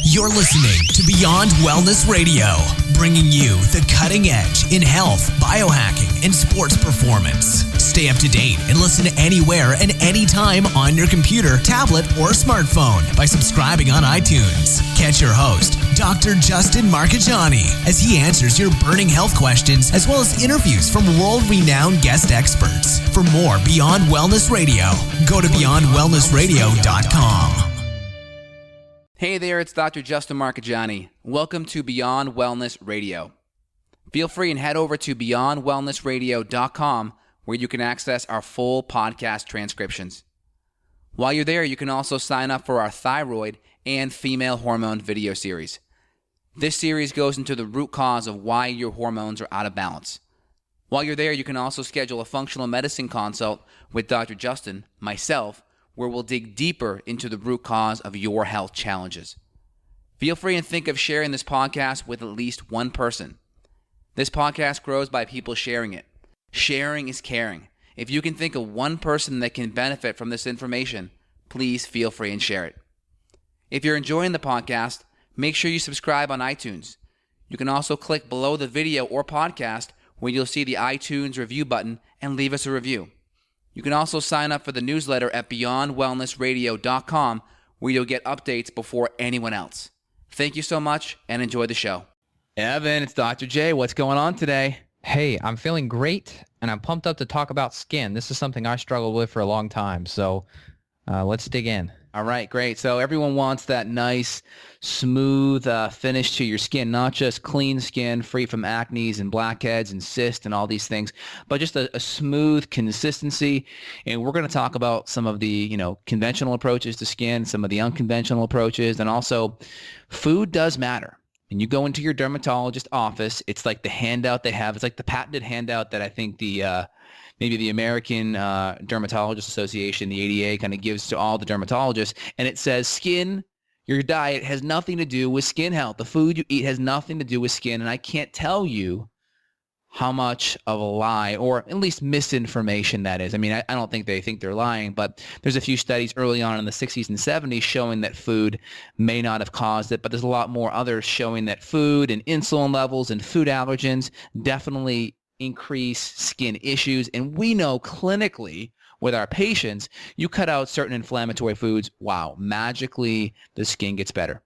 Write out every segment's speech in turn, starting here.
You're listening to Beyond Wellness Radio, bringing you the cutting edge in health, biohacking, and sports performance. Stay up to date and listen anywhere and anytime on your computer, tablet, or smartphone by subscribing on iTunes. Catch your host, Dr. Justin Marchegiani, as he answers your burning health questions as well as interviews from world-renowned guest experts. For more Beyond Wellness Radio, go to beyondwellnessradio.com. Hey there, it's Dr. Justin Marchegiani. Welcome to Beyond Wellness Radio. Feel free and head over to beyondwellnessradio.com where you can access our full podcast transcriptions. While you're there, you can also sign up for our thyroid and female hormone video series. This series goes into the root cause of why your hormones are out of balance. While you're there, you can also schedule a functional medicine consult with Dr. Justin, myself, where we'll dig deeper into the root cause of your health challenges. Feel free and think of sharing this podcast with at least one person. This podcast grows by people sharing it. Sharing is caring. If you can think of one person that can benefit from this information, please feel free and share it. If you're enjoying the podcast, make sure you subscribe on iTunes. You can also click below the video or podcast where you'll see the iTunes review button and leave us a review. You can also sign up for the newsletter at beyondwellnessradio.com where you'll get updates before anyone else. Thank you so much and enjoy the show. Evan, it's Dr. J. What's going on today? Hey, I'm feeling great and I'm pumped up to talk about skin. This is something I struggled with for a long time, so let's dig in. All right, great. So everyone wants that nice, smooth finish to your skin, not just clean skin, free from acne and blackheads and cysts and all these things, but just a smooth consistency. And we're going to talk about some of the, conventional approaches to skin, some of the unconventional approaches, and also food does matter. And you go into your dermatologist office, it's like the handout they have. It's like the patented handout that I think maybe the American Dermatologist Association, the ADA, kind of gives to all the dermatologists. And it says skin, your diet has nothing to do with skin health. The food you eat has nothing to do with skin. And I can't tell you how much of a lie or at least misinformation that is. I mean, I don't think they think they're lying, but there's a few studies early on in the 60s and 70s showing that food may not have caused it, but there's a lot more others showing that food and insulin levels and food allergens definitely increase skin issues. And we know clinically with our patients, you cut out certain inflammatory foods, wow, magically the skin gets better.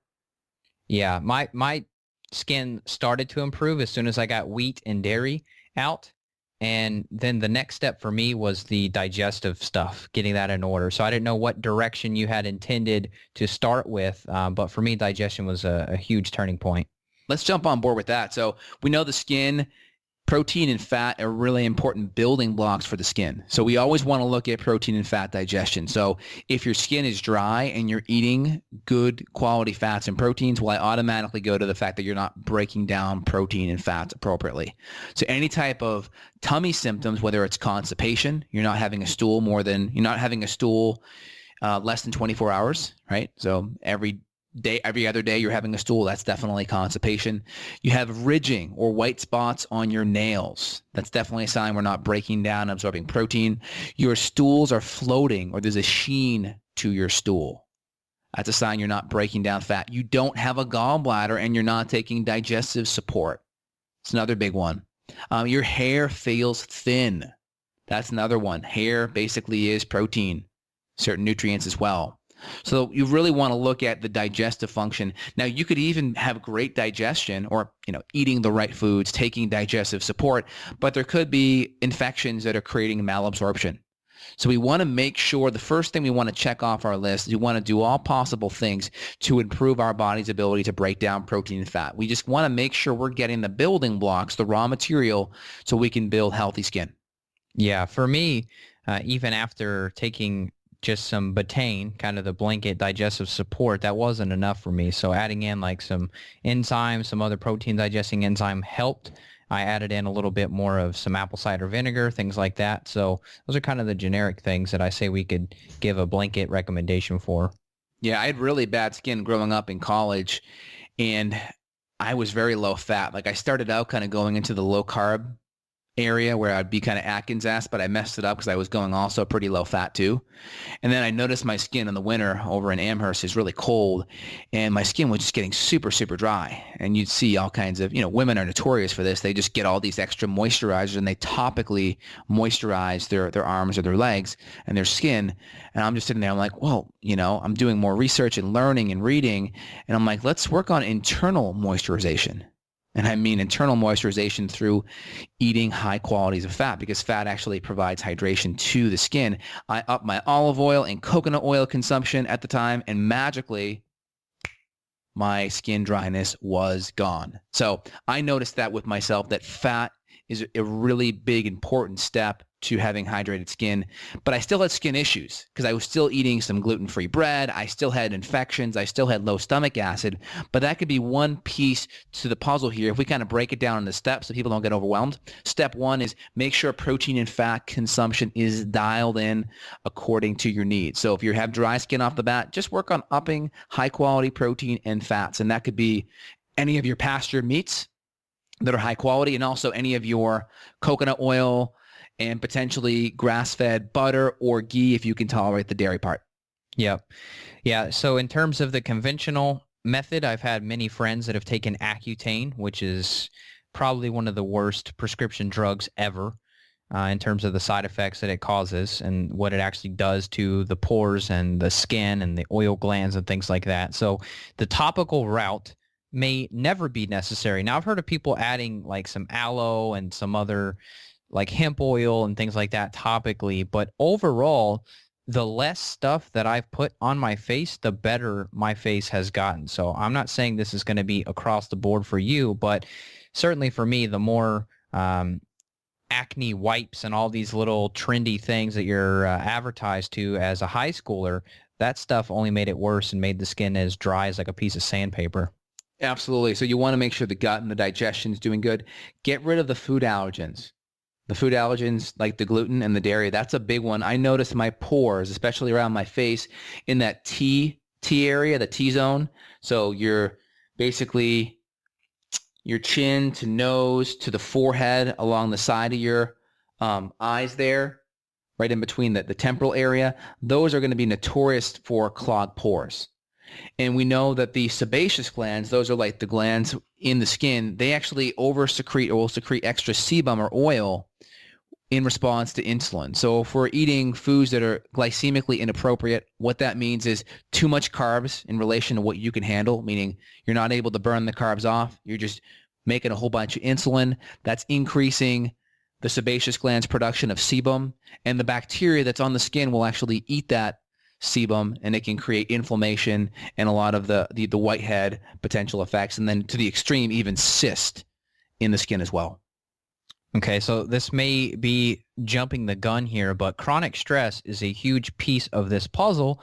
Yeah, my skin started to improve as soon as I got wheat and dairy out. And then the next step for me was the digestive stuff, getting that in order. So I didn't know what direction you had intended to start with, but for me, digestion was a huge turning point. Let's jump on board with that. So we know the skin, protein and fat are really important building blocks for the skin. So we always want to look at protein and fat digestion. So if your skin is dry and you're eating good quality fats and proteins, well, I automatically go to the fact that you're not breaking down protein and fats appropriately. So any type of tummy symptoms, whether it's constipation, you're not having a stool less than 24 hours, right? So every other day you're having a stool, that's definitely constipation. You have ridging or white spots on your nails. That's definitely a sign we're not breaking down and absorbing protein. Your stools are floating or there's a sheen to your stool. That's a sign you're not breaking down fat. You don't have a gallbladder and you're not taking digestive support. It's another big one. Your hair feels thin. That's another one. Hair basically is protein, certain nutrients as well. So you really want to look at the digestive function. Now, you could even have great digestion or, eating the right foods, taking digestive support, but there could be infections that are creating malabsorption. So we want to make sure the first thing we want to check off our list is we want to do all possible things to improve our body's ability to break down protein and fat. We just want to make sure we're getting the building blocks, the raw material, so we can build healthy skin. Yeah, for me, even after taking just some betaine, kind of the blanket digestive support, that wasn't enough for me. So adding in like some enzymes, some other protein digesting enzyme helped. I added in a little bit more of some apple cider vinegar, things like that. So those are kind of the generic things that I say we could give a blanket recommendation for. Yeah, I had really bad skin growing up in college, and I was very low fat. Like I started out kind of going into the low carb area where I'd be kind of Atkins-esque, but I messed it up because I was going also pretty low fat too. And then I noticed my skin in the winter over in Amherst is really cold, and my skin was just getting super, super dry. And you'd see all kinds of, women are notorious for this. They just get all these extra moisturizers and they topically moisturize their arms or their legs and their skin. And I'm just sitting there, I'm like, well, I'm doing more research and learning and reading. And I'm like, let's work on internal moisturization. And I mean internal moisturization through eating high qualities of fat, because fat actually provides hydration to the skin. I upped my olive oil and coconut oil consumption at the time, and magically my skin dryness was gone. So I noticed that with myself, that fat is a really big, important step to having hydrated skin. But I still had skin issues because I was still eating some gluten-free bread. I still had infections. I still had low stomach acid. But that could be one piece to the puzzle here. If we kind of break it down into steps so people don't get overwhelmed. Step one is make sure protein and fat consumption is dialed in according to your needs. So if you have dry skin off the bat, just work on upping high-quality protein and fats. And that could be any of your pastured meats that are high quality, and also any of your coconut oil and potentially grass-fed butter or ghee if you can tolerate the dairy part. Yep. Yeah. So in terms of the conventional method, I've had many friends that have taken Accutane, which is probably one of the worst prescription drugs ever in terms of the side effects that it causes and what it actually does to the pores and the skin and the oil glands and things like that. So the topical route may never be necessary. Now, I've heard of people adding like some aloe and some other like hemp oil and things like that topically, but overall, the less stuff that I've put on my face, the better my face has gotten. So I'm not saying this is going to be across the board for you, but certainly for me, the more acne wipes and all these little trendy things that you're advertised to as a high schooler, that stuff only made it worse and made the skin as dry as like a piece of sandpaper. Absolutely. So you want to make sure the gut and the digestion is doing good. Get rid of the food allergens. The food allergens like the gluten and the dairy, that's a big one. I notice my pores, especially around my face, in that T area, the T-zone. So you're basically your chin to nose to the forehead along the side of your eyes there, right in between the temporal area. Those are going to be notorious for clogged pores. And we know that the sebaceous glands, those are like the glands in the skin, they actually over-secrete or will secrete extra sebum or oil in response to insulin. So if we're eating foods that are glycemically inappropriate, what that means is too much carbs in relation to what you can handle, meaning you're not able to burn the carbs off. You're just making a whole bunch of insulin. That's increasing the sebaceous glands' production of sebum, and the bacteria that's on the skin will actually eat that sebum, and it can create inflammation and a lot of the whitehead potential effects, and then to the extreme, even cyst in the skin as well. Okay, so this may be jumping the gun here, but chronic stress is a huge piece of this puzzle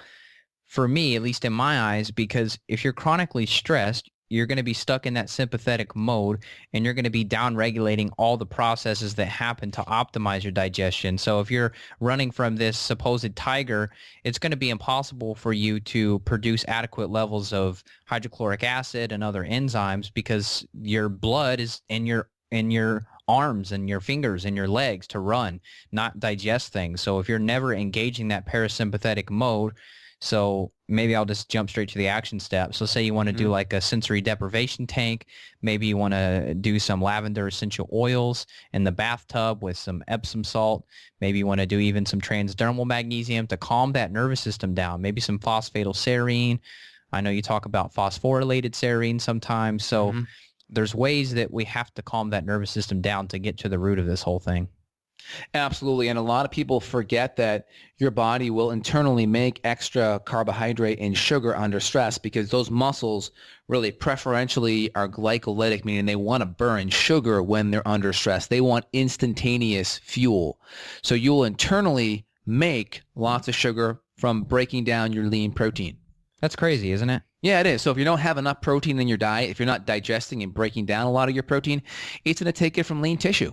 for me, at least in my eyes, because if you're chronically stressed, you're going to be stuck in that sympathetic mode, and you're going to be down-regulating all the processes that happen to optimize your digestion. So if you're running from this supposed tiger, it's going to be impossible for you to produce adequate levels of hydrochloric acid and other enzymes because your blood is in your arms and your fingers and your legs to run, not digest things. So if you're never engaging that parasympathetic mode, so maybe I'll just jump straight to the action step. So say you want to do like a sensory deprivation tank. Maybe you want to do some lavender essential oils in the bathtub with some Epsom salt. Maybe you want to do even some transdermal magnesium to calm that nervous system down. Maybe some phosphatidylserine. I know you talk about phosphorylated serine sometimes. So there's ways that we have to calm that nervous system down to get to the root of this whole thing. Absolutely. And a lot of people forget that your body will internally make extra carbohydrate and sugar under stress because those muscles really preferentially are glycolytic, meaning they want to burn sugar when they're under stress. They want instantaneous fuel. So you'll internally make lots of sugar from breaking down your lean protein. That's crazy, isn't it? Yeah, it is. So if you don't have enough protein in your diet, if you're not digesting and breaking down a lot of your protein, it's going to take it from lean tissue.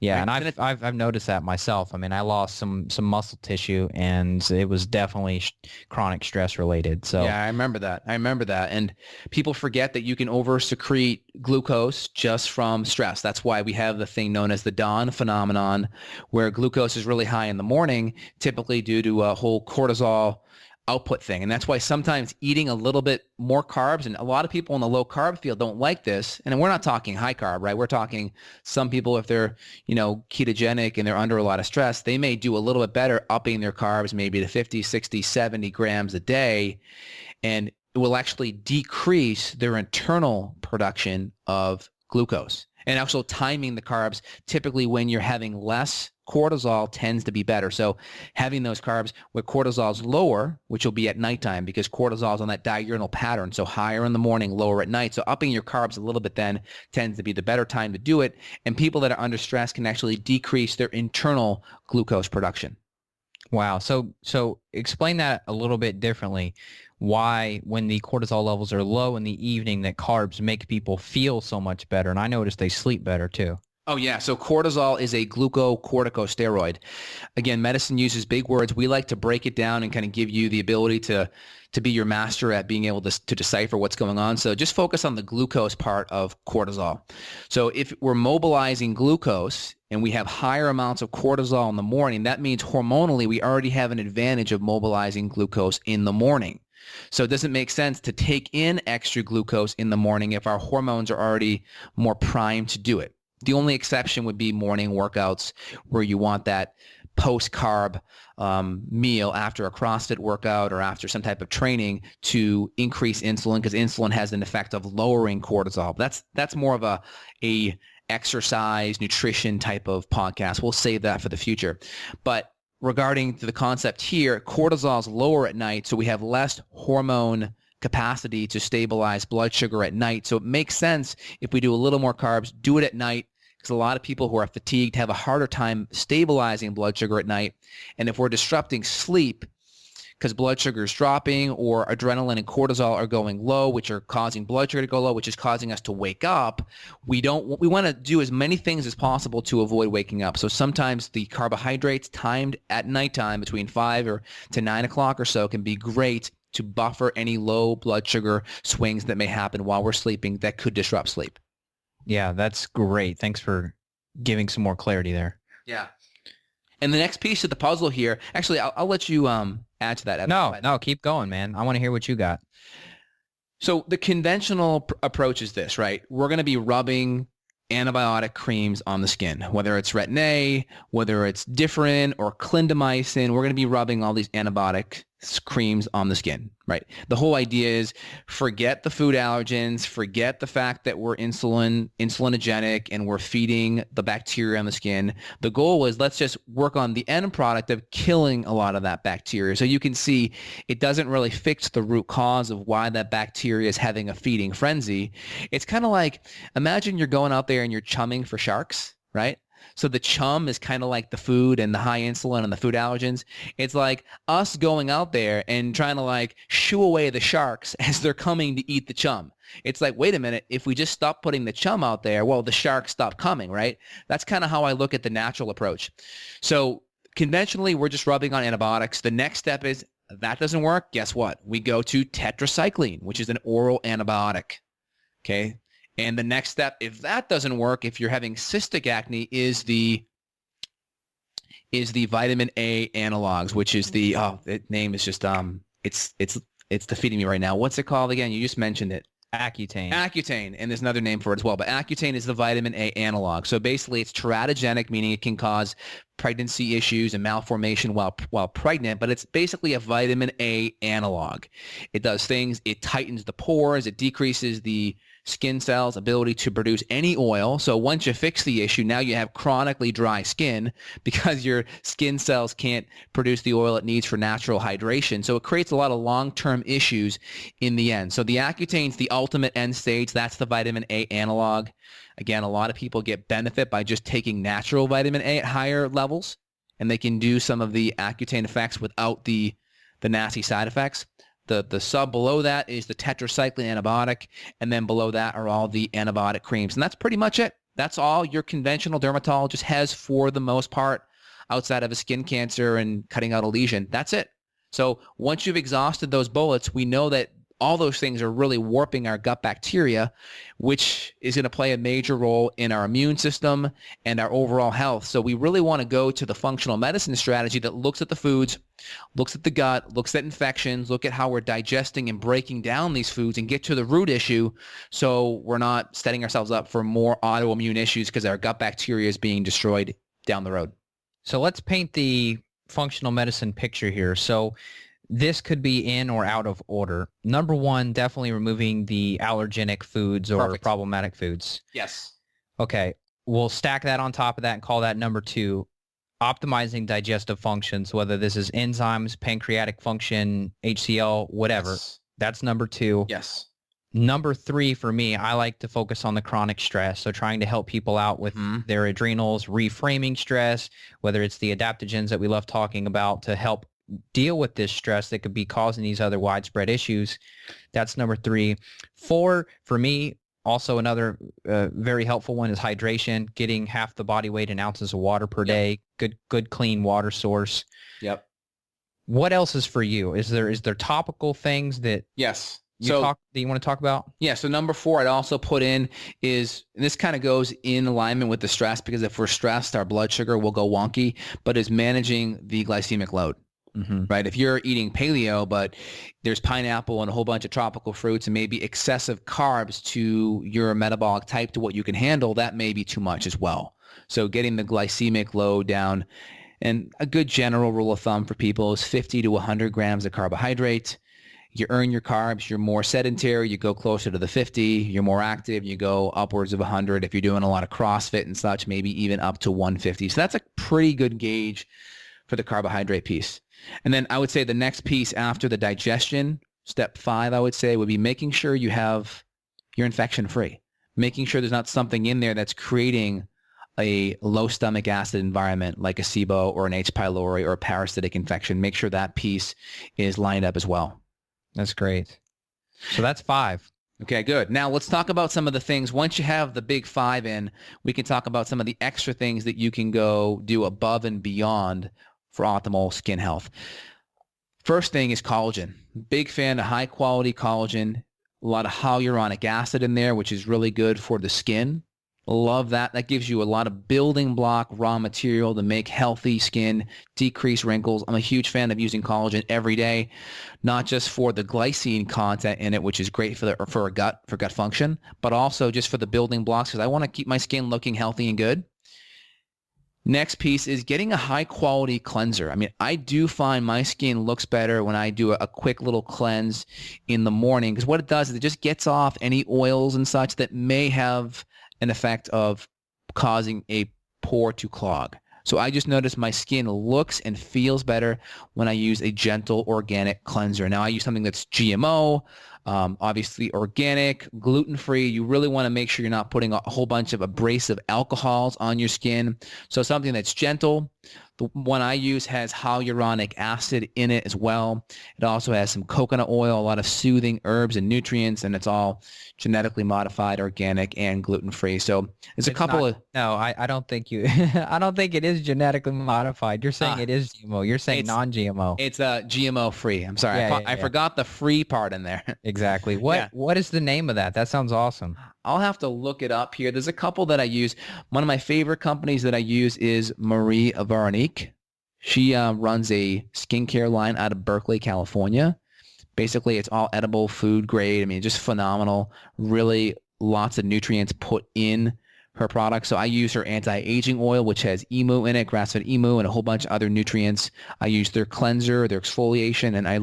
Yeah, right? and I've noticed that myself. I mean, I lost some muscle tissue, and it was definitely chronic stress related. So Yeah, I remember that. And people forget that you can over-secrete glucose just from stress. That's why we have the thing known as the dawn phenomenon, where glucose is really high in the morning, typically due to a whole cortisol output thing. And that's why sometimes eating a little bit more carbs, and a lot of people in the low carb field don't like this. And we're not talking high carb, right? We're talking some people, if they're, ketogenic and they're under a lot of stress, they may do a little bit better upping their carbs maybe to 50, 60, 70 grams a day. And it will actually decrease their internal production of glucose. And also timing the carbs, typically when you're having less cortisol tends to be better. So having those carbs where cortisol is lower, which will be at nighttime because cortisol is on that diurnal pattern. So higher in the morning, lower at night. So upping your carbs a little bit then tends to be the better time to do it. And people that are under stress can actually decrease their internal glucose production. wow. So explain that a little bit differently. Why, when the cortisol levels are low in the evening, that carbs make people feel so much better. And I noticed they sleep better too. Oh, yeah. So cortisol is a glucocorticosteroid. Again, medicine uses big words. We like to break it down and kind of give you the ability to be your master at being able to decipher what's going on. So just focus on the glucose part of cortisol. So if we're mobilizing glucose and we have higher amounts of cortisol in the morning, that means hormonally we already have an advantage of mobilizing glucose in the morning. So it doesn't make sense to take in extra glucose in the morning if our hormones are already more primed to do it. The only exception would be morning workouts where you want that post-carb meal after a CrossFit workout or after some type of training to increase insulin, because insulin has an effect of lowering cortisol. That's more of a exercise, nutrition type of podcast. We'll save that for the future. But regarding to the concept here, cortisol is lower at night, so we have less hormone capacity to stabilize blood sugar at night. So it makes sense if we do a little more carbs, do it at night, because a lot of people who are fatigued have a harder time stabilizing blood sugar at night. And if we're disrupting sleep because blood sugar is dropping or adrenaline and cortisol are going low, which are causing blood sugar to go low, which is causing us to wake up, we want to do as many things as possible to avoid waking up. So sometimes the carbohydrates timed at nighttime between 5 to 9 o'clock or so can be great to buffer any low blood sugar swings that may happen while we're sleeping that could disrupt sleep. Yeah, that's great. Thanks for giving some more clarity there. Yeah. And the next piece of the puzzle here, actually, I'll let you add to that. No, keep going, man. I want to hear what you got. So the conventional approach is this, right? We're going to be rubbing antibiotic creams on the skin, whether it's Retin-A, whether it's Differin or clindamycin. We're going to be rubbing all these antibiotic creams on the skin, right? The whole idea is forget the food allergens, forget the fact that we're insulinogenic and we're feeding the bacteria on the skin. The goal is let's just work on the end product of killing a lot of that bacteria. So you can see it doesn't really fix the root cause of why that bacteria is having a feeding frenzy. It's kind of like, imagine you're going out there and you're chumming for sharks, right? So the chum is kind of like the food and the high insulin and the food allergens. It's like us going out there and trying to like shoo away the sharks as they're coming to eat the chum. It's like, wait a minute, if we just stop putting the chum out there, well, the sharks stop coming, right? That's kind of how I look at the natural approach. So conventionally, we're just rubbing on antibiotics. The next step is that doesn't work. Guess what? We go to tetracycline, which is an oral antibiotic. Okay. And the next step, if that doesn't work, if you're having cystic acne, is the vitamin A analogs, which is the name is just it's defeating me right now. What's it called again? You just mentioned it. Accutane. Accutane, and there's another name for it as well. But Accutane is the vitamin A analog. So basically, it's teratogenic, meaning it can cause pregnancy issues and malformation while pregnant. But it's basically a vitamin A analog. It does things. It tightens the pores. It decreases the skin cells' ability to produce any oil. So once you fix the issue, now you have chronically dry skin because your skin cells can't produce the oil it needs for natural hydration. So it creates a lot of long-term issues in the end. So the Accutane's the ultimate end stage. That's the vitamin A analog. Again, a lot of people get benefit by just taking natural vitamin A at higher levels, and they can do some of the Accutane effects without the nasty side effects. The sub below that is the tetracycline antibiotic, and then below that are all the antibiotic creams. And that's pretty much it. That's all your conventional dermatologist has for the most part, outside of a skin cancer and cutting out a lesion. That's it. So once you've exhausted those bullets, we know that all those things are really warping our gut bacteria, which is going to play a major role in our immune system and our overall health. So we really want to go to the functional medicine strategy that looks at the foods, looks at the gut, looks at infections, look at how we're digesting and breaking down these foods and get to the root issue so we're not setting ourselves up for more autoimmune issues because our gut bacteria is being destroyed down the road. So let's paint the functional medicine picture here. So this could be in or out of order. Number one, definitely removing the allergenic foods or Perfect. problematic foods. Yes. Okay, we'll stack that on top of that and call that number two, optimizing digestive functions, whether this is enzymes, pancreatic function, HCl, whatever. Yes. That's number two. Yes. Number three, for me, I like to focus on the chronic stress. So trying to help people out with their adrenals, reframing stress, whether it's the adaptogens that we love talking about to help deal with this stress that could be causing these other widespread issues. That's number three. Four, for me, also another very helpful one is hydration, getting half the body weight in ounces of water per day, good clean water source. Yep. What else is for you? Is there topical things that Yes. you want to talk about? Yeah. So number four, I'd also put in is, and this kind of goes in alignment with the stress, because if we're stressed, our blood sugar will go wonky, but is managing the glycemic load. Right? If you're eating paleo, but there's pineapple and a whole bunch of tropical fruits and maybe excessive carbs to your metabolic type to what you can handle, that may be too much as well. So getting the glycemic load down, and a good general rule of thumb for people is 50 to 100 grams of carbohydrate. You earn your carbs. You're more sedentary, you go closer to the 50. You're more active, you go upwards of 100. If you're doing a lot of CrossFit and such, maybe even up to 150. So that's a pretty good gauge for the carbohydrate piece. And then I would say the next piece after the digestion, step 5, I would say, would be making sure you're infection free, making sure there's not something in there that's creating a low stomach acid environment like a SIBO or an H. pylori or a parasitic infection. Make sure that piece is lined up as well. That's great. So that's 5. Okay, good. Now let's talk about some of the things. Once you have the big 5 in, we can talk about some of the extra things that you can go do above and beyond for optimal skin health. First thing is collagen. Big fan of high quality collagen. A lot of hyaluronic acid in there, which is really good for the skin. Love that. That gives you a lot of building block raw material to make healthy skin, decrease wrinkles. I'm a huge fan of using collagen every day, not just for the glycine content in it, which is great for gut function, but also just for the building blocks, because I want to keep my skin looking healthy and good. Next piece is getting a high quality cleanser. I mean, I do find my skin looks better when I do a quick little cleanse in the morning, because what it does is it just gets off any oils and such that may have an effect of causing a pore to clog. So I just noticed my skin looks and feels better when I use a gentle organic cleanser. Now I use something that's GMO, obviously organic, gluten-free. You really want to make sure you're not putting a whole bunch of abrasive alcohols on your skin. So something that's gentle. The one I use has hyaluronic acid in it as well. It also has some coconut oil, a lot of soothing herbs and nutrients, and it's all genetically modified, organic, and gluten-free. So there's a couple of... No, I don't think you... I don't think it is genetically modified. You're saying it is GMO. You're saying non-GMO. It's GMO-free. I'm sorry. I forgot the free part in there. Exactly. What is the name of that? That sounds awesome. I'll have to look it up here. There's a couple that I use. One of my favorite companies that I use is Marie Veronique. She runs a skincare line out of Berkeley, California. Basically, it's all edible food grade. I mean, just phenomenal. Really lots of nutrients put in her product. So I use her anti-aging oil, which has emu in it, grass-fed emu, and a whole bunch of other nutrients. I use their cleanser, their exfoliation, and I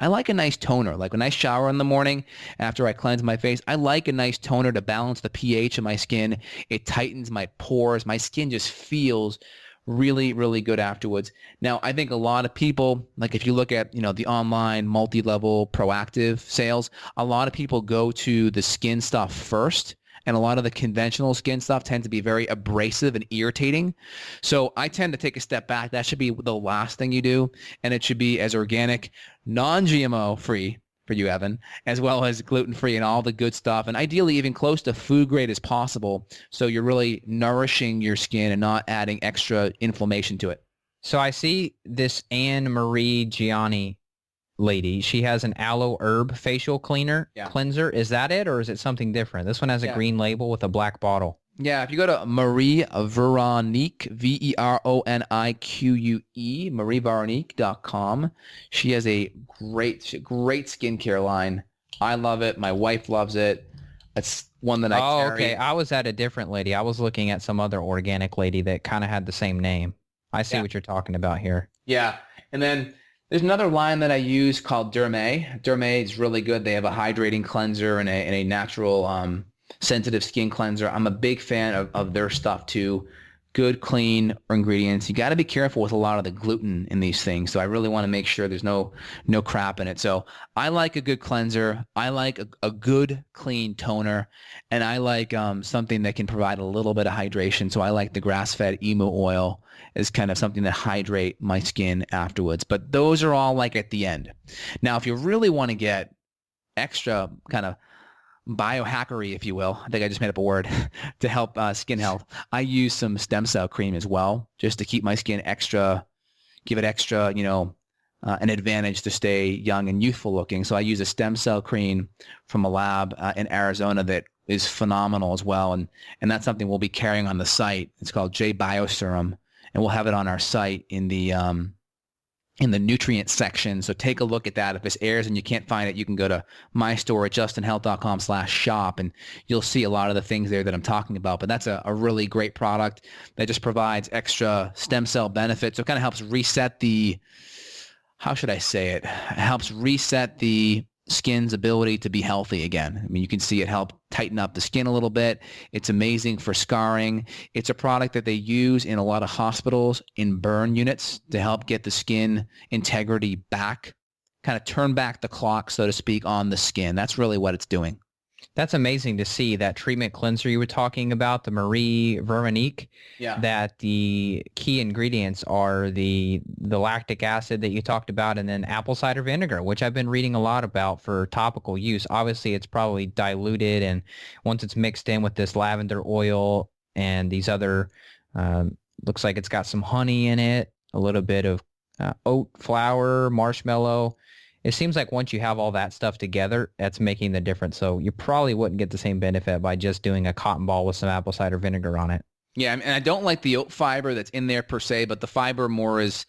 like a nice toner. Like when I shower in the morning after I cleanse my face, I like a nice toner to balance the pH of my skin. It tightens my pores. My skin just feels really, really good afterwards. Now, I think a lot of people, like if you look at, the online multi-level proactive sales, a lot of people go to the skin stuff first. And a lot of the conventional skin stuff tends to be very abrasive and irritating. So I tend to take a step back. That should be the last thing you do. And it should be as organic, non-GMO free, for you, Evan, as well as gluten-free and all the good stuff, and ideally even close to food grade as possible, so you're really nourishing your skin and not adding extra inflammation to it. So I see this Anne Marie Gianni lady. She has an aloe herb facial cleanser. Is that it, or is it something different? This one has a green label with a black bottle. Yeah, if you go to Marie Veronique, Veronique, marieveronique.com, she has a great skincare line. I love it. My wife loves it. It's one that I carry. Oh, okay. I was at a different lady. I was looking at some other organic lady that kind of had the same name. I see what you're talking about here. Yeah, and then there's another line that I use called Derme. Derme is really good. They have a hydrating cleanser and a natural sensitive skin cleanser. I'm a big fan of their stuff too. Good, clean ingredients. You got to be careful with a lot of the gluten in these things. So I really want to make sure there's no crap in it. So I like a good cleanser. I like a good, clean toner. And I like something that can provide a little bit of hydration. So I like the grass-fed emu oil as kind of something that hydrate my skin afterwards. But those are all like at the end. Now, if you really want to get extra kind of biohackery, if you will, I think I just made up a word, to help skin health, I use some stem cell cream as well, just to keep my skin give it extra, an advantage to stay young and youthful looking. So I use a stem cell cream from a lab in Arizona that is phenomenal as well. And that's something we'll be carrying on the site. It's called J Bioserum, and we'll have it on our site in the nutrient section. So take a look at that. If this airs and you can't find it, you can go to my store at justinhealth.com/shop, and you'll see a lot of the things there that I'm talking about. But that's a really great product that just provides extra stem cell benefits. So it kind of helps reset how should I say it? It helps reset the skin's ability to be healthy again. I mean, you can see it help tighten up the skin a little bit. It's amazing for scarring. It's a product that they use in a lot of hospitals in burn units to help get the skin integrity back, kind of turn back the clock, so to speak, on the skin. That's really what it's doing. That's amazing to see that treatment cleanser you were talking about, the Marie Veronique, that the key ingredients are the lactic acid that you talked about, and then apple cider vinegar, which I've been reading a lot about for topical use. Obviously, it's probably diluted, and once it's mixed in with this lavender oil and these other, looks like it's got some honey in it, a little bit of oat flour, marshmallow. It seems like once you have all that stuff together, that's making the difference. So you probably wouldn't get the same benefit by just doing a cotton ball with some apple cider vinegar on it. Yeah, and I don't like the oat fiber that's in there per se, but the fiber more is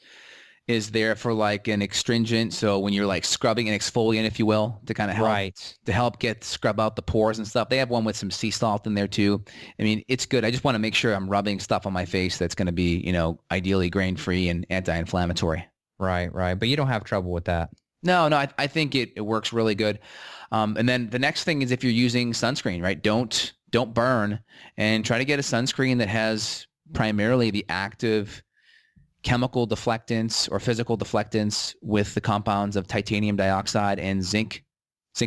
there for like an astringent. So when you're like scrubbing an exfoliant, if you will, to kind of help scrub out the pores and stuff. They have one with some sea salt in there too. I mean, it's good. I just want to make sure I'm rubbing stuff on my face that's going to be, ideally grain-free and anti-inflammatory. Right. But you don't have trouble with that. No, I think it works really good. And then the next thing is if you're using sunscreen, right? Don't burn, and try to get a sunscreen that has primarily the active chemical deflectants or physical deflectants with the compounds of titanium dioxide and zinc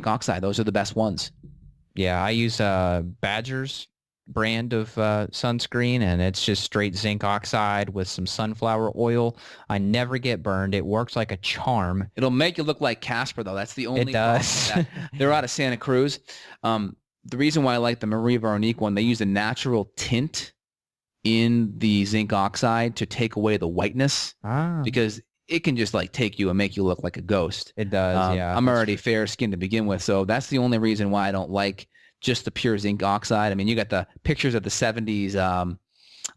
oxide. Those are the best ones. Yeah, I use Badger's brand of sunscreen, and it's just straight zinc oxide with some sunflower oil. I never get burned. It works like a charm. It'll make you look like Casper, though. That's the only It does. They're out of Santa Cruz. The reason why I like the Marie Veronique one, they use a natural tint in the zinc oxide to take away the whiteness, because it can just like take you and make you look like a ghost. It does, yeah. I'm already fair skinned to begin with, so that's the only reason why I don't like just the pure zinc oxide. I mean, you got the pictures of the 70s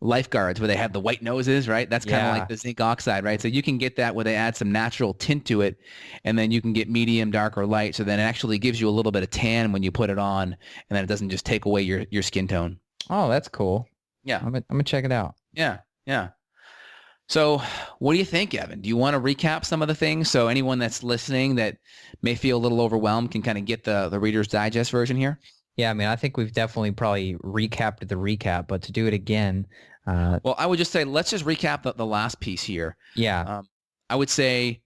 lifeguards where they have the white noses, right? That's kind of like the zinc oxide, right? So you can get that where they add some natural tint to it, and then you can get medium, dark, or light. So then it actually gives you a little bit of tan when you put it on, and then it doesn't just take away your skin tone. Oh, that's cool. Yeah. I'm gonna check it out. Yeah. So what do you think, Evan? Do you want to recap some of the things so anyone that's listening that may feel a little overwhelmed can kind of get the Reader's Digest version here? Yeah, I mean, I think we've definitely probably recapped the recap, but to do it again. Well, I would just say, let's just recap the last piece here. Yeah. I would say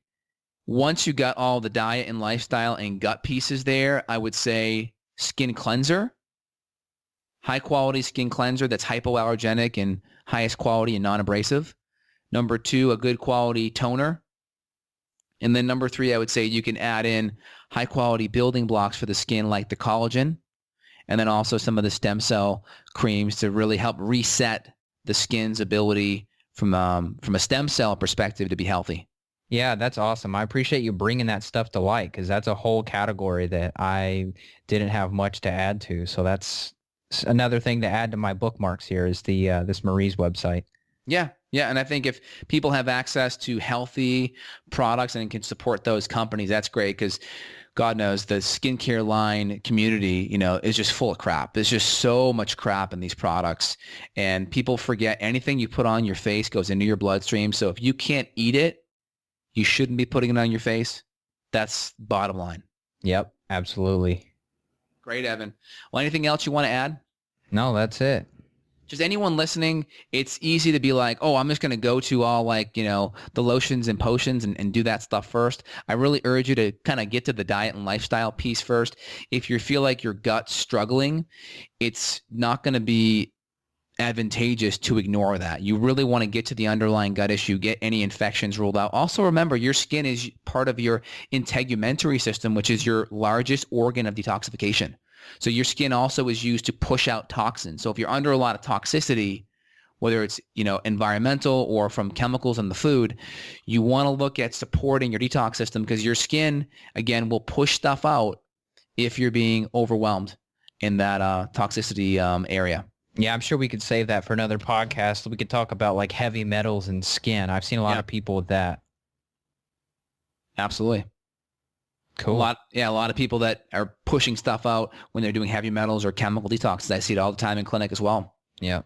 once you got all the diet and lifestyle and gut pieces there, I would say skin cleanser, high quality skin cleanser that's hypoallergenic and highest quality and non-abrasive. Number 2, a good quality toner. And then number 3, I would say you can add in high quality building blocks for the skin like the collagen, and then also some of the stem cell creams to really help reset the skin's ability from a stem cell perspective to be healthy. Yeah, that's awesome. I appreciate you bringing that stuff to light because that's a whole category that I didn't have much to add to. So that's another thing to add to my bookmarks here is the this Marie's website. Yeah. And I think if people have access to healthy products and can support those companies, that's great because God knows the skincare line community, is just full of crap. There's just so much crap in these products, and people forget anything you put on your face goes into your bloodstream. So if you can't eat it, you shouldn't be putting it on your face. That's bottom line. Yep, absolutely. Great, Evan. Well, anything else you want to add? No, that's it. Just anyone listening, it's easy to be like, oh, I'm just going to go to all the lotions and potions and do that stuff first. I really urge you to kind of get to the diet and lifestyle piece first. If you feel like your gut's struggling, it's not going to be advantageous to ignore that. You really want to get to the underlying gut issue, get any infections ruled out. Also remember, your skin is part of your integumentary system, which is your largest organ of detoxification. So your skin also is used to push out toxins. So if you're under a lot of toxicity, whether it's, environmental or from chemicals in the food, you want to look at supporting your detox system because your skin, again, will push stuff out if you're being overwhelmed in that toxicity area. Yeah, I'm sure we could save that for another podcast. We could talk about like heavy metals and skin. I've seen a lot of people with that. Absolutely. Cool. A lot of people that are pushing stuff out when they're doing heavy metals or chemical detoxes. I see it all the time in clinic as well. Yeah.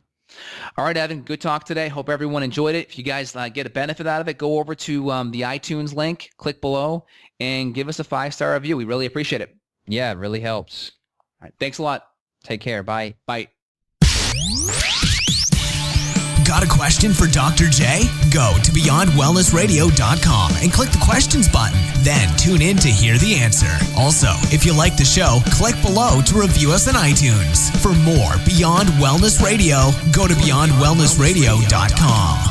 All right, Evan, good talk today. Hope everyone enjoyed it. If you guys get a benefit out of it, go over to the iTunes link, click below, and give us a 5-star review. We really appreciate it. Yeah, it really helps. All right, thanks a lot. Take care. Bye. Bye. Got a question for Dr. J? Go to beyondwellnessradio.com and click the questions button. Then tune in to hear the answer. Also, if you like the show, click below to review us on iTunes. For more Beyond Wellness Radio, go to beyondwellnessradio.com.